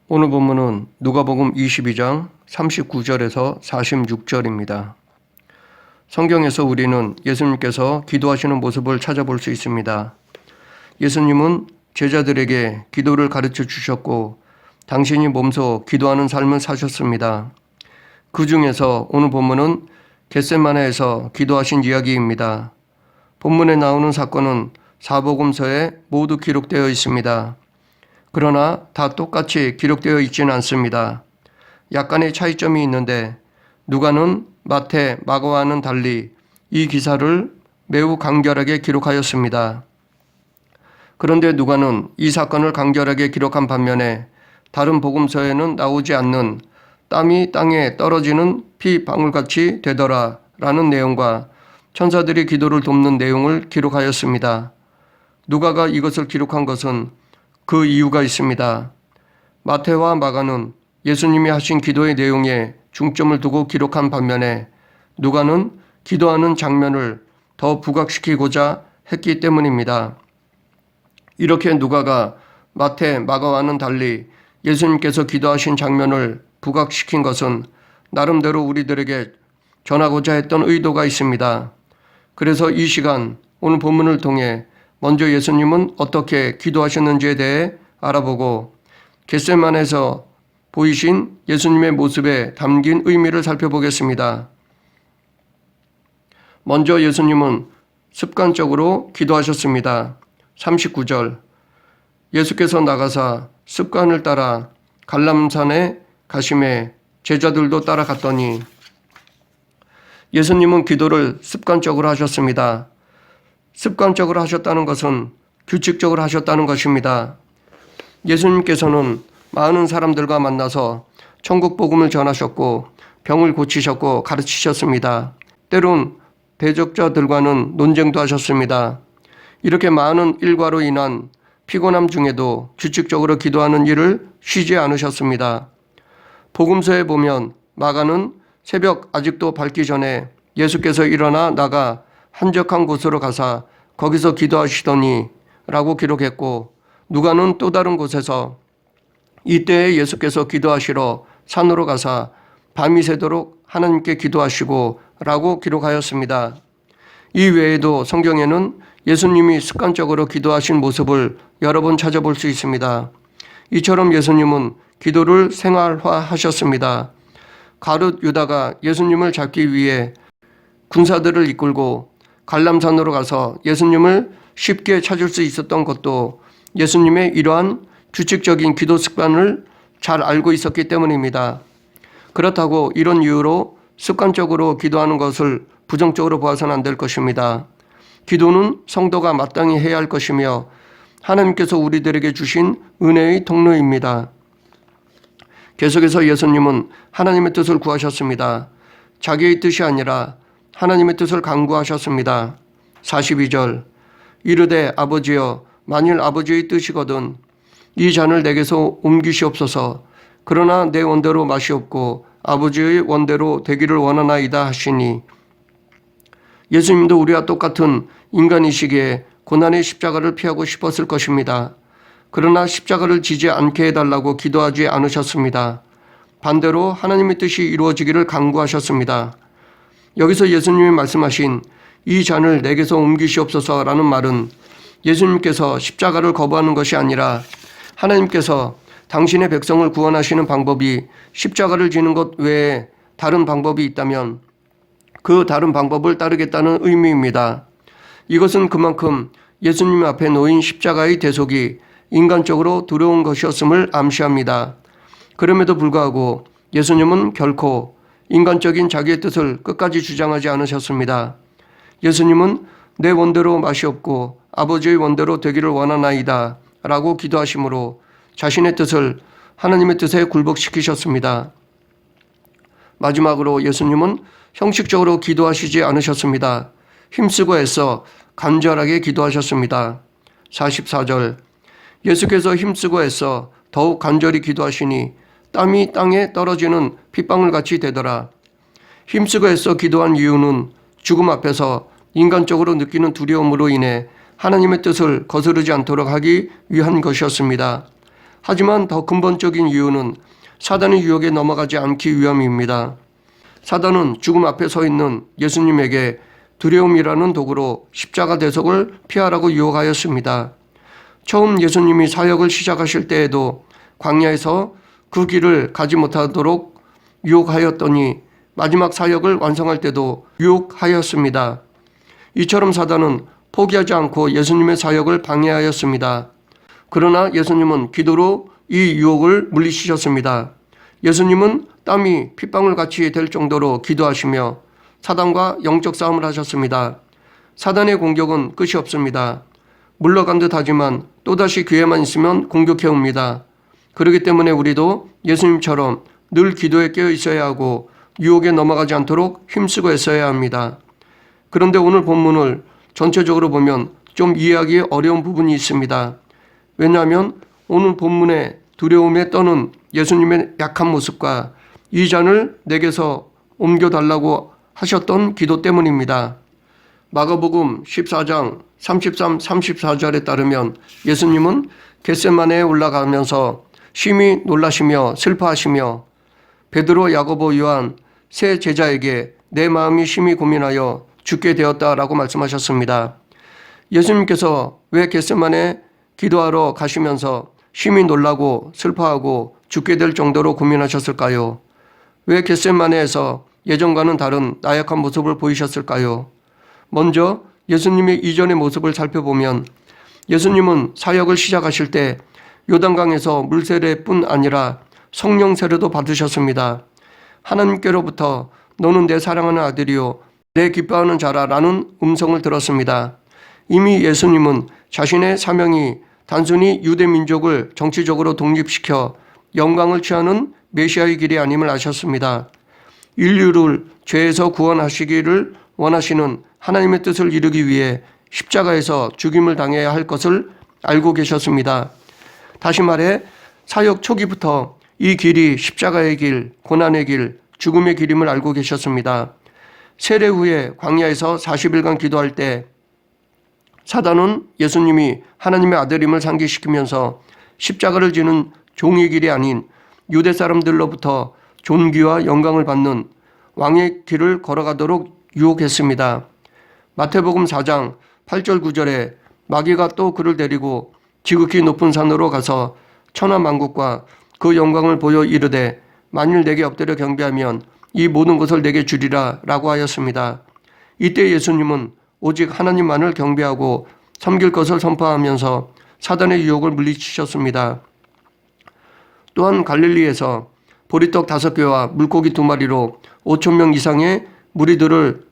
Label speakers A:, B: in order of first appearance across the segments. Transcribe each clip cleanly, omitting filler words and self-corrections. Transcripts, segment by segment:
A: 오늘 본문은 누가복음 22장 39절에서 46절입니다. 성경에서 우리는 예수님께서 기도하시는 모습을 찾아볼 수 있습니다. 예수님은 제자들에게 기도를 가르쳐 주셨고 당신이 몸소 기도하는 삶을 사셨습니다. 그 중에서 오늘 본문은 겟세마네에서 기도하신 이야기입니다. 본문에 나오는 사건은 사복음서에 모두 기록되어 있습니다. 그러나 다 똑같이 기록되어 있지는 않습니다. 약간의 차이점이 있는데 누가는 마태, 마가와는 달리 이 기사를 매우 간결하게 기록하였습니다. 그런데 누가는 이 사건을 간결하게 기록한 반면에 다른 복음서에는 나오지 않는 땀이 땅에 떨어지는 피 방울같이 되더라 라는 내용과 천사들이 기도를 돕는 내용을 기록하였습니다. 누가가 이것을 기록한 것은 그 이유가 있습니다. 마태와 마가는 예수님이 하신 기도의 내용에 중점을 두고 기록한 반면에 누가는 기도하는 장면을 더 부각시키고자 했기 때문입니다. 이렇게 누가가 마태, 마가와는 달리 예수님께서 기도하신 장면을 부각시킨 것은 나름대로 우리들에게 전하고자 했던 의도가 있습니다. 그래서 이 시간 오늘 본문을 통해 먼저 예수님은 어떻게 기도하셨는지에 대해 알아보고 겟세마네에서 보이신 예수님의 모습에 담긴 의미를 살펴보겠습니다. 먼저 예수님은 습관적으로 기도하셨습니다. 39절 예수께서 나가사 습관을 따라 갈람산에 가심에 제자들도 따라갔더니 예수님은 기도를 습관적으로 하셨습니다. 습관적으로 하셨다는 것은 규칙적으로 하셨다는 것입니다. 예수님께서는 많은 사람들과 만나서 천국 복음을 전하셨고 병을 고치셨고 가르치셨습니다. 때론 대적자들과는 논쟁도 하셨습니다. 이렇게 많은 일과로 인한 피곤함 중에도 규칙적으로 기도하는 일을 쉬지 않으셨습니다. 복음서에 보면 마가는 새벽 아직도 밝기 전에 예수께서 일어나 나가 한적한 곳으로 가사 거기서 기도하시더니 라고 기록했고 누가는 또 다른 곳에서 이때에 예수께서 기도하시러 산으로 가사 밤이 새도록 하나님께 기도하시고 라고 기록하였습니다. 이 외에도 성경에는 예수님이 습관적으로 기도하신 모습을 여러 번 찾아볼 수 있습니다. 이처럼 예수님은 기도를 생활화하셨습니다. 가룟 유다가 예수님을 잡기 위해 군사들을 이끌고 갈람산으로 가서 예수님을 쉽게 찾을 수 있었던 것도 예수님의 이러한 규칙적인 기도 습관을 잘 알고 있었기 때문입니다. 그렇다고 이런 이유로 습관적으로 기도하는 것을 부정적으로 봐서는 안 될 것입니다. 기도는 성도가 마땅히 해야 할 것이며 하나님께서 우리들에게 주신 은혜의 통로입니다. 계속해서 예수님은 하나님의 뜻을 구하셨습니다. 자기의 뜻이 아니라 하나님의 뜻을 간구하셨습니다. 42절 이르되 아버지여 만일 아버지의 뜻이거든 이 잔을 내게서 옮기시옵소서. 그러나 내 원대로 마시옵고 아버지의 원대로 되기를 원하나이다 하시니 예수님도 우리와 똑같은 인간이시기에 고난의 십자가를 피하고 싶었을 것입니다. 그러나 십자가를 지지 않게 해달라고 기도하지 않으셨습니다. 반대로 하나님의 뜻이 이루어지기를 간구하셨습니다. 여기서 예수님이 말씀하신 이 잔을 내게서 옮기시옵소서라는 말은 예수님께서 십자가를 거부하는 것이 아니라 하나님께서 당신의 백성을 구원하시는 방법이 십자가를 지는 것 외에 다른 방법이 있다면 그 다른 방법을 따르겠다는 의미입니다. 이것은 그만큼 예수님 앞에 놓인 십자가의 대속이 인간적으로 두려운 것이었음을 암시합니다. 그럼에도 불구하고 예수님은 결코 인간적인 자기의 뜻을 끝까지 주장하지 않으셨습니다. 예수님은 내 원대로 마시옵고 아버지의 원대로 되기를 원하나이다 라고 기도하심으로 자신의 뜻을 하나님의 뜻에 굴복시키셨습니다. 마지막으로 예수님은 형식적으로 기도하시지 않으셨습니다. 힘쓰고 애써 간절하게 기도하셨습니다. 44절 예수께서 힘쓰고 애써 더욱 간절히 기도하시니 땀이 땅에 떨어지는 핏방울같이 되더라. 힘쓰고 애써 기도한 이유는 죽음 앞에서 인간적으로 느끼는 두려움으로 인해 하나님의 뜻을 거스르지 않도록 하기 위한 것이었습니다. 하지만 더 근본적인 이유는 사단의 유혹에 넘어가지 않기 위함입니다. 사단은 죽음 앞에 서 있는 예수님에게 두려움이라는 도구로 십자가 대속을 피하라고 유혹하였습니다. 처음 예수님이 사역을 시작하실 때에도 광야에서 그 길을 가지 못하도록 유혹하였더니 마지막 사역을 완성할 때도 유혹하였습니다. 이처럼 사단은 포기하지 않고 예수님의 사역을 방해하였습니다. 그러나 예수님은 기도로 이 유혹을 물리치셨습니다. 예수님은 땀이 핏방울같이 될 정도로 기도하시며 사단과 영적 싸움을 하셨습니다. 사단의 공격은 끝이 없습니다. 물러간 듯 하지만 또다시 기회만 있으면 공격해 옵니다. 그렇기 때문에 우리도 예수님처럼 늘 기도에 깨어 있어야 하고 유혹에 넘어가지 않도록 힘쓰고 애써야 합니다. 그런데 오늘 본문을 전체적으로 보면 좀 이해하기 어려운 부분이 있습니다. 왜냐하면 오늘 본문의 두려움에 떠는 예수님의 약한 모습과 이 잔을 내게서 옮겨달라고 하셨던 기도 때문입니다. 마가복음 14장 33, 34절에 따르면 예수님은 겟세마네에 올라가면서 심히 놀라시며 슬퍼하시며 베드로, 야고보, 요한 세 제자에게 내 마음이 심히 고민하여 죽게 되었다라고 말씀하셨습니다. 예수님께서 왜 겟세마네 기도하러 가시면서 심히 놀라고 슬퍼하고 죽게 될 정도로 고민하셨을까요? 왜 겟세마네에서 예전과는 다른 나약한 모습을 보이셨을까요? 먼저 예수님의 이전의 모습을 살펴보면 예수님은 사역을 시작하실 때 요단강에서 물세례뿐 아니라 성령 세례도 받으셨습니다. 하나님께로부터 너는 내 사랑하는 아들이요 내 기뻐하는 자라 라는 음성을 들었습니다. 이미 예수님은 자신의 사명이 단순히 유대 민족을 정치적으로 독립시켜 영광을 취하는 메시아의 길이 아님을 아셨습니다. 인류를 죄에서 구원하시기를 원하시는 하나님의 뜻을 이루기 위해 십자가에서 죽임을 당해야 할 것을 알고 계셨습니다. 다시 말해 사역 초기부터 이 길이 십자가의 길, 고난의 길, 죽음의 길임을 알고 계셨습니다. 세례 후에 광야에서 40일간 기도할 때 사단은 예수님이 하나님의 아들임을 상기시키면서 십자가를 지는 종의 길이 아닌 유대 사람들로부터 존귀와 영광을 받는 왕의 길을 걸어가도록 유혹했습니다. 마태복음 4장 8절 9절에 마귀가 또 그를 데리고 지극히 높은 산으로 가서 천하만국과 그 영광을 보여 이르되 만일 내게 엎드려 경배하면 이 모든 것을 내게 주리라 라고 하였습니다. 이때 예수님은 오직 하나님만을 경배하고 섬길 것을 선포하면서 사단의 유혹을 물리치셨습니다. 또한 갈릴리에서 보리떡 5개와 물고기 2마리로 5,000명 이상의 무리들을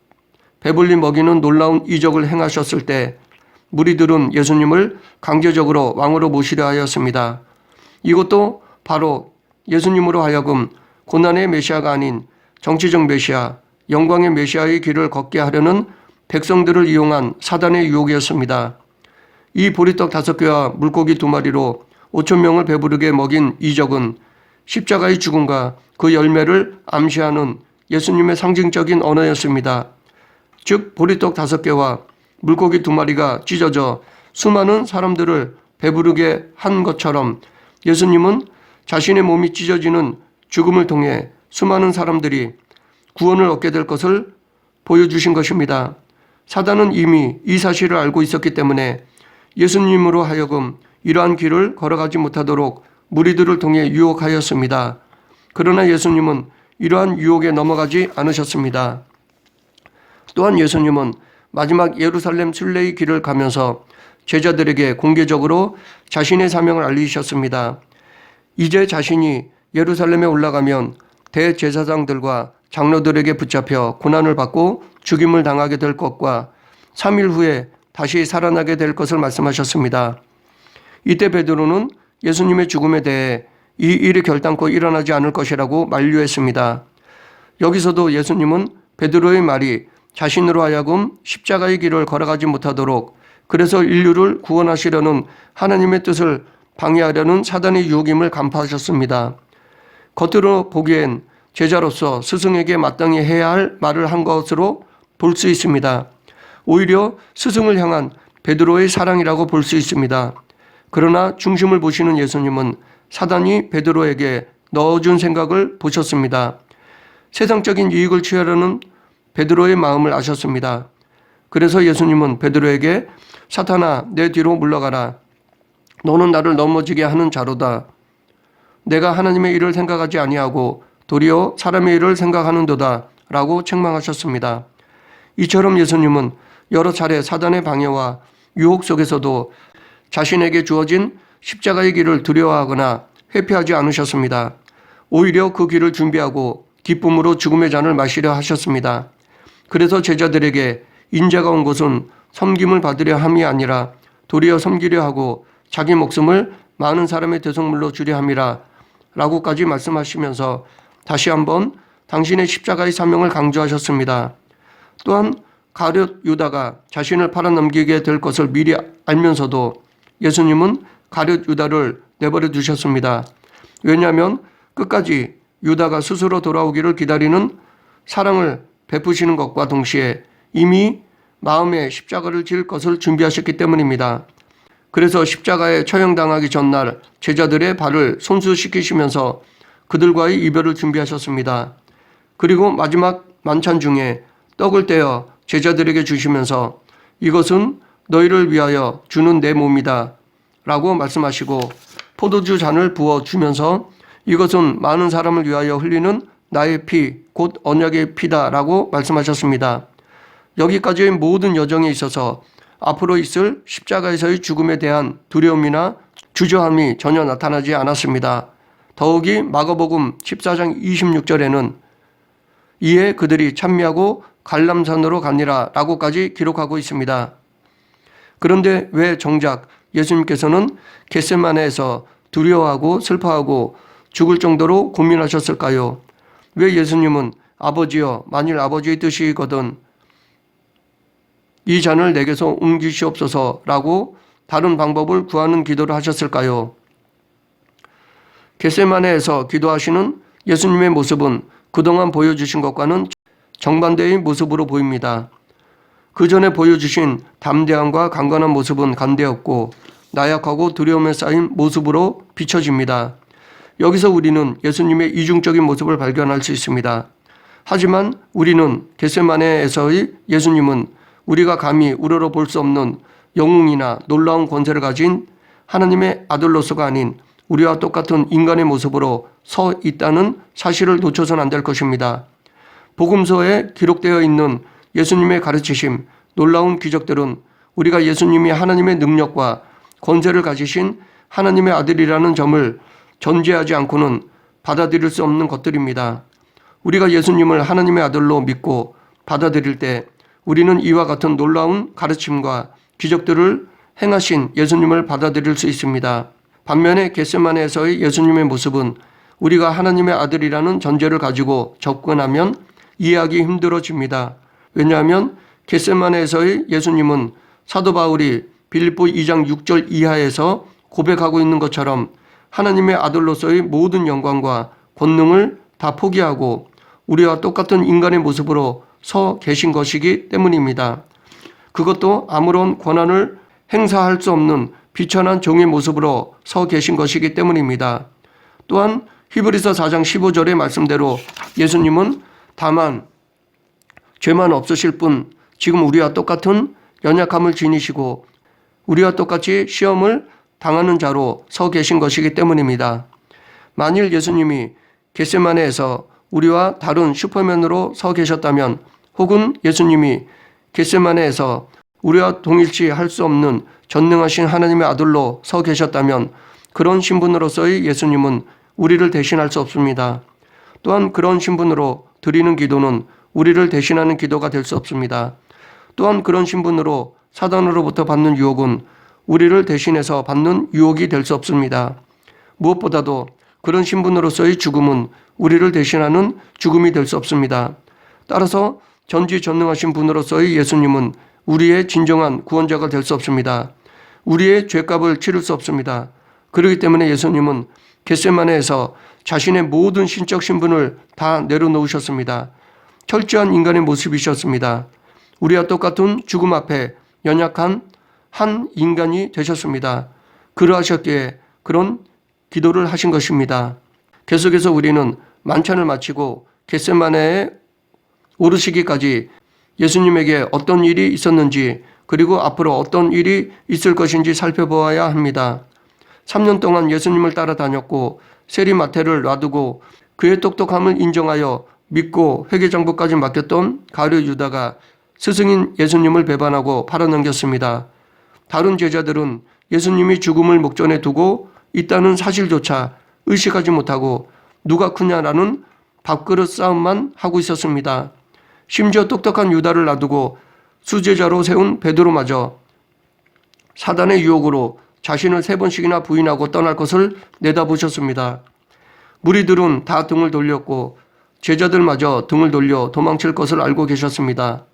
A: 배불리 먹이는 놀라운 이적을 행하셨을 때 무리들은 예수님을 강제적으로 왕으로 모시려 하였습니다. 이것도 바로 예수님으로 하여금 고난의 메시아가 아닌 정치적 메시아, 영광의 메시아의 길을 걷게 하려는 백성들을 이용한 사단의 유혹이었습니다. 이 보리떡 5개와 물고기 2마리로 5,000명을 배부르게 먹인 이적은 십자가의 죽음과 그 열매를 암시하는 예수님의 상징적인 언어였습니다. 즉 보리떡 5개와 물고기 2마리가 찢어져 수많은 사람들을 배부르게 한 것처럼 예수님은 자신의 몸이 찢어지는 죽음을 통해 수많은 사람들이 구원을 얻게 될 것을 보여주신 것입니다. 사단은 이미 이 사실을 알고 있었기 때문에 예수님으로 하여금 이러한 길을 걸어가지 못하도록 무리들을 통해 유혹하였습니다. 그러나 예수님은 이러한 유혹에 넘어가지 않으셨습니다. 또한 예수님은 마지막 예루살렘 순례의 길을 가면서 제자들에게 공개적으로 자신의 사명을 알리셨습니다. 이제 자신이 예루살렘에 올라가면 대제사장들과 장로들에게 붙잡혀 고난을 받고 죽임을 당하게 될 것과 3일 후에 다시 살아나게 될 것을 말씀하셨습니다. 이때 베드로는 예수님의 죽음에 대해 이 일이 결단코 일어나지 않을 것이라고 만류했습니다. 여기서도 예수님은 베드로의 말이 자신으로 하여금 십자가의 길을 걸어가지 못하도록 그래서 인류를 구원하시려는 하나님의 뜻을 방해하려는 사단의 유혹임을 간파하셨습니다. 겉으로 보기엔 제자로서 스승에게 마땅히 해야 할 말을 한 것으로 볼 수 있습니다. 오히려 스승을 향한 베드로의 사랑이라고 볼 수 있습니다. 그러나 중심을 보시는 예수님은 사단이 베드로에게 넣어준 생각을 보셨습니다. 세상적인 이익을 취하려는 베드로의 마음을 아셨습니다. 그래서 예수님은 베드로에게 사탄아 내 뒤로 물러가라. 너는 나를 넘어지게 하는 자로다. 내가 하나님의 일을 생각하지 아니하고 도리어 사람의 일을 생각하는도다 라고 책망하셨습니다. 이처럼 예수님은 여러 차례 사단의 방해와 유혹 속에서도 자신에게 주어진 십자가의 길을 두려워하거나 회피하지 않으셨습니다. 오히려 그 길을 준비하고 기쁨으로 죽음의 잔을 마시려 하셨습니다. 그래서 제자들에게 인자가 온 것은 섬김을 받으려 함이 아니라 도리어 섬기려 하고 자기 목숨을 많은 사람의 대속물로 주려 함이라 라고까지 말씀하시면서 다시 한번 당신의 십자가의 사명을 강조하셨습니다. 또한 가룟 유다가 자신을 팔아넘기게 될 것을 미리 알면서도 예수님은 가룟 유다를 내버려 두셨습니다. 왜냐하면 끝까지 유다가 스스로 돌아오기를 기다리는 사랑을 베푸시는 것과 동시에 이미 마음에 십자가를 질 것을 준비하셨기 때문입니다. 그래서 십자가에 처형당하기 전날 제자들의 발을 손수시키시면서 그들과의 이별을 준비하셨습니다. 그리고 마지막 만찬 중에 떡을 떼어 제자들에게 주시면서 이것은 너희를 위하여 주는 내 몸이다 라고 말씀하시고 포도주 잔을 부어 주면서 이것은 많은 사람을 위하여 흘리는 나의 피, 곧 언약의 피다 라고 말씀하셨습니다. 여기까지의 모든 여정에 있어서 앞으로 있을 십자가에서의 죽음에 대한 두려움이나 주저함이 전혀 나타나지 않았습니다. 더욱이 마가복음 14장 26절에는 이에 그들이 찬미하고 갈람산으로 가니라 라고까지 기록하고 있습니다. 그런데 왜 정작 예수님께서는 겟세마네에서 두려워하고 슬퍼하고 죽을 정도로 고민하셨을까요? 왜 예수님은 아버지여 만일 아버지의 뜻이거든 이 잔을 내게서 옮기시옵소서라고 다른 방법을 구하는 기도를 하셨을까요? 겟세마네에서 기도하시는 예수님의 모습은 그동안 보여주신 것과는 정반대의 모습으로 보입니다. 그 전에 보여주신 담대함과 강건한 모습은 간대였고 나약하고 두려움에 쌓인 모습으로 비춰집니다. 여기서 우리는 예수님의 이중적인 모습을 발견할 수 있습니다. 하지만 우리는 겟세마네에서의 예수님은 우리가 감히 우러러 볼 수 없는 영웅이나 놀라운 권세를 가진 하나님의 아들로서가 아닌 우리와 똑같은 인간의 모습으로 서 있다는 사실을 놓쳐서는 안 될 것입니다. 복음서에 기록되어 있는 예수님의 가르치심, 놀라운 기적들은 우리가 예수님이 하나님의 능력과 권세를 가지신 하나님의 아들이라는 점을 전제하지 않고는 받아들일 수 없는 것들입니다. 우리가 예수님을 하나님의 아들로 믿고 받아들일 때 우리는 이와 같은 놀라운 가르침과 기적들을 행하신 예수님을 받아들일 수 있습니다. 반면에 겟세마네에서의 예수님의 모습은 우리가 하나님의 아들이라는 전제를 가지고 접근하면 이해하기 힘들어집니다. 왜냐하면 겟세마네에서의 예수님은 사도 바울이 빌립보 2장 6절 이하에서 고백하고 있는 것처럼 하나님의 아들로서의 모든 영광과 권능을 다 포기하고 우리와 똑같은 인간의 모습으로 서 계신 것이기 때문입니다. 그것도 아무런 권한을 행사할 수 없는 비천한 종의 모습으로 서 계신 것이기 때문입니다. 또한 히브리서 4장 15절의 말씀대로 예수님은 다만 죄만 없으실 뿐 지금 우리와 똑같은 연약함을 지니시고 우리와 똑같이 시험을 당하는 자로 서 계신 것이기 때문입니다. 만일 예수님이 겟세마네에서 우리와 다른 슈퍼맨으로 서 계셨다면 혹은 예수님이 겟세마네에서 우리와 동일치 할 수 없는 전능하신 하나님의 아들로 서 계셨다면 그런 신분으로서의 예수님은 우리를 대신할 수 없습니다. 또한 그런 신분으로 드리는 기도는 우리를 대신하는 기도가 될 수 없습니다. 또한 그런 신분으로 사단으로부터 받는 유혹은 우리를 대신해서 받는 유혹이 될 수 없습니다. 무엇보다도 그런 신분으로서의 죽음은 우리를 대신하는 죽음이 될 수 없습니다. 따라서 전지전능하신 분으로서의 예수님은 우리의 진정한 구원자가 될 수 없습니다. 우리의 죄값을 치를 수 없습니다. 그렇기 때문에 예수님은 겟세마네에서 자신의 모든 신적 신분을 다 내려놓으셨습니다. 철저한 인간의 모습이셨습니다. 우리와 똑같은 죽음 앞에 연약한 한 인간이 되셨습니다. 그러하셨기에 그런 기도를 하신 것입니다. 계속해서 우리는 만찬을 마치고 겟세마네에 오르시기까지 예수님에게 어떤 일이 있었는지 그리고 앞으로 어떤 일이 있을 것인지 살펴보아야 합니다. 3년 동안 예수님을 따라다녔고 세리마태를 놔두고 그의 똑똑함을 인정하여 믿고 회계장부까지 맡겼던 가룟 유다가 스승인 예수님을 배반하고 팔아넘겼습니다. 다른 제자들은 예수님이 죽음을 목전에 두고 있다는 사실조차 의식하지 못하고 누가 크냐라는 밥그릇 싸움만 하고 있었습니다. 심지어 똑똑한 유다를 놔두고 수제자로 세운 베드로마저 사단의 유혹으로 자신을 3번씩이나 부인하고 떠날 것을 내다보셨습니다. 무리들은 다 등을 돌렸고 제자들마저 등을 돌려 도망칠 것을 알고 계셨습니다.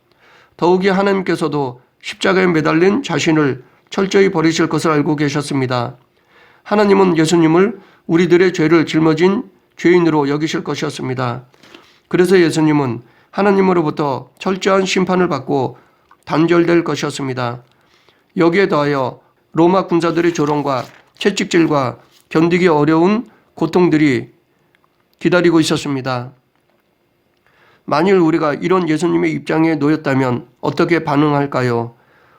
A: 더욱이 하나님께서도 십자가에 매달린 자신을 철저히 버리실 것을 알고 계셨습니다. 하나님은 예수님을 우리들의 죄를 짊어진 죄인으로 여기실 것이었습니다. 그래서 예수님은 하나님으로부터 철저한 심판을 받고 단절될 것이었습니다. 여기에 더하여 로마 군사들의 조롱과 채찍질과 견디기 어려운 고통들이 기다리고 있었습니다. 만일 우리가 이런 예수님의 입장에 놓였다면 어떻게 반응할까요?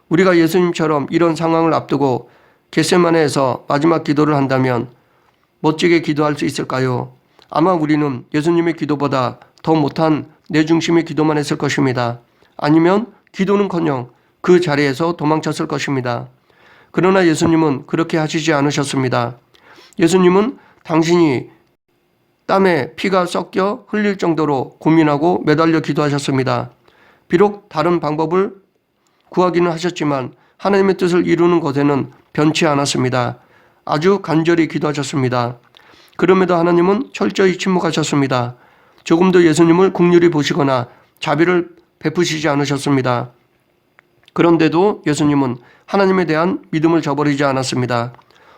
A: 우리가 예수님처럼 이런 상황을 앞두고 겟세마네에서 마지막 기도를 한다면 멋지게 기도할 수 있을까요? 아마 우리는 예수님의 기도보다 더 못한 내 중심의 기도만 했을 것입니다. 아니면 기도는커녕 그 자리에서 도망쳤을 것입니다. 그러나 예수님은 그렇게 하시지 않으셨습니다. 예수님은 당신이 땀에 피가 섞여 흘릴 정도로 고민하고 매달려 기도하셨습니다. 비록 다른 방법을 구하기는 하셨지만 하나님의 뜻을 이루는 것에는 변치 않았습니다. 아주 간절히 기도하셨습니다. 그럼에도 하나님은 철저히 침묵하셨습니다. 조금도 예수님을 긍휼히 보시거나 자비를 베푸시지 않으셨습니다. 그런데도 예수님은 하나님에 대한 믿음을 저버리지 않았습니다.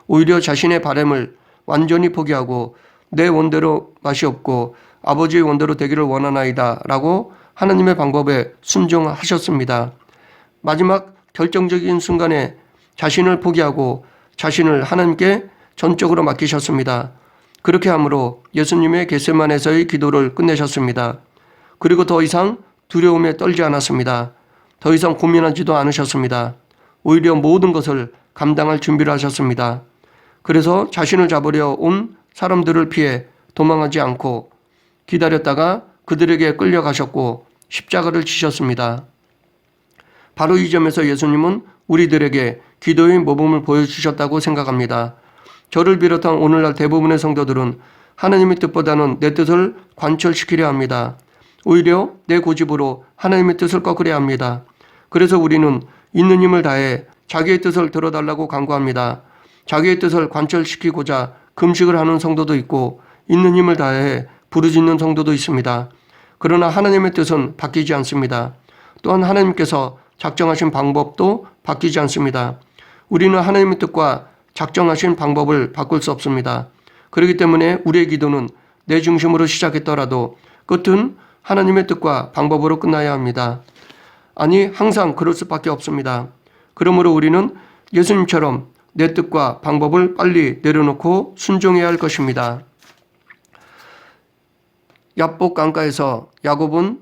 A: 오히려 자신의 바램을 완전히 포기하고 내 원대로 맛이 없고 아버지의 원대로 되기를 원하나이다 라고 하나님의 방법에 순종하셨습니다. 마지막 결정적인 순간에 자신을 포기하고 자신을 하나님께 전적으로 맡기셨습니다. 그렇게 함으로 예수님의 겟세마네에서의 기도를 끝내셨습니다. 그리고 더 이상 두려움에 떨지 않았습니다. 더 이상 고민하지도 않으셨습니다. 오히려 모든 것을 감당할 준비를 하셨습니다. 그래서 자신을 잡으려 온 사람들을 피해 도망하지 않고 기다렸다가 그들에게 끌려가셨고 십자가를 지셨습니다. 바로 이 점에서 예수님은 우리들에게 기도의 모범을 보여주셨다고 생각합니다. 저를 비롯한 오늘날 대부분의 성도들은 하나님의 뜻보다는 내 뜻을 관철시키려 합니다. 오히려 내 고집으로 하나님의 뜻을 꺾으려 합니다. 그래서 우리는 있는 힘을 다해 자기의 뜻을 들어달라고 간구합니다. 자기의 뜻을 관철시키고자 금식을 하는 성도도 있고 있는 힘을 다해 부르짖는 성도도 있습니다. 그러나 하나님의 뜻은 바뀌지 않습니다. 또한 하나님께서 작정하신 방법도 바뀌지 않습니다. 우리는 하나님의 뜻과 작정하신 방법을 바꿀 수 없습니다. 그렇기 때문에 우리의 기도는 내 중심으로 시작했더라도 끝은 하나님의 뜻과 방법으로 끝나야 합니다. 아니, 항상 그럴 수밖에 없습니다. 그러므로 우리는 예수님처럼 내 뜻과 방법을 빨리 내려놓고 순종해야 할 것입니다. 얍복 강가에서 야곱은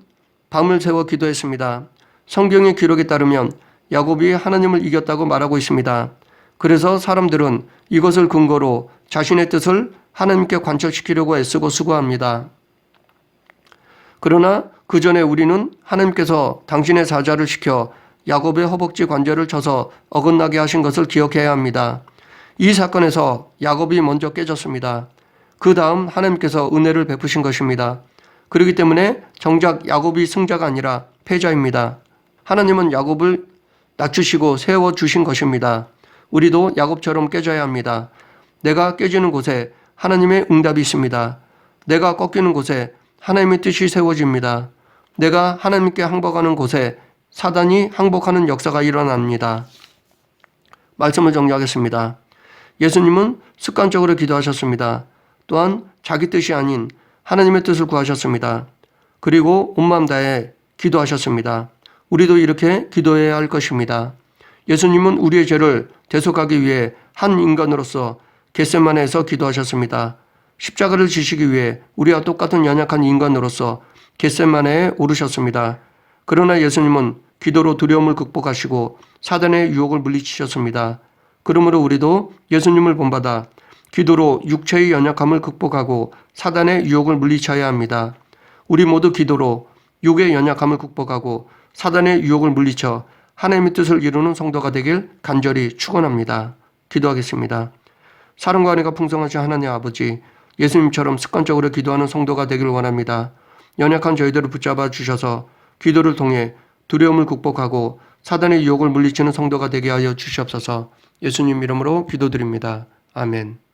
A: 밤을 새워 기도했습니다. 성경의 기록에 따르면 야곱이 하나님을 이겼다고 말하고 있습니다. 그래서 사람들은 이것을 근거로 자신의 뜻을 하나님께 관철시키려고 애쓰고 수고합니다. 그러나 그 전에 우리는 하나님께서 당신의 사자를 시켜 야곱의 허벅지 관절을 쳐서 어긋나게 하신 것을 기억해야 합니다. 이 사건에서 야곱이 먼저 깨졌습니다. 그 다음 하나님께서 은혜를 베푸신 것입니다. 그렇기 때문에 정작 야곱이 승자가 아니라 패자입니다. 하나님은 야곱을 낮추시고 세워주신 것입니다. 우리도 야곱처럼 깨져야 합니다. 내가 깨지는 곳에 하나님의 응답이 있습니다. 내가 꺾이는 곳에 하나님의 뜻이 세워집니다. 내가 하나님께 항복하는 곳에 사단이 항복하는 역사가 일어납니다. 말씀을 정리하겠습니다. 예수님은 습관적으로 기도하셨습니다. 또한 자기 뜻이 아닌 하나님의 뜻을 구하셨습니다. 그리고 온 마음 다해 기도하셨습니다. 우리도 이렇게 기도해야 할 것입니다. 예수님은 우리의 죄를 대속하기 위해 한 인간으로서 겟세마네에서 기도하셨습니다. 십자가를 지시기 위해 우리와 똑같은 연약한 인간으로서 겟세마네에 오르셨습니다. 그러나 예수님은 기도로 두려움을 극복하시고 사단의 유혹을 물리치셨습니다. 그러므로 우리도 예수님을 본받아 기도로 육체의 연약함을 극복하고 사단의 유혹을 물리쳐야 합니다. 우리 모두 기도로 육의 연약함을 극복하고 사단의 유혹을 물리쳐 하나님의 뜻을 이루는 성도가 되길 간절히 축원합니다. 기도하겠습니다. 사랑과 은혜가 풍성하신 하나님 아버지, 예수님처럼 습관적으로 기도하는 성도가 되길 원합니다. 연약한 저희들을 붙잡아 주셔서 기도를 통해 두려움을 극복하고 사단의 유혹을 물리치는 성도가 되게 하여 주시옵소서. 예수님 이름으로 기도드립니다. 아멘.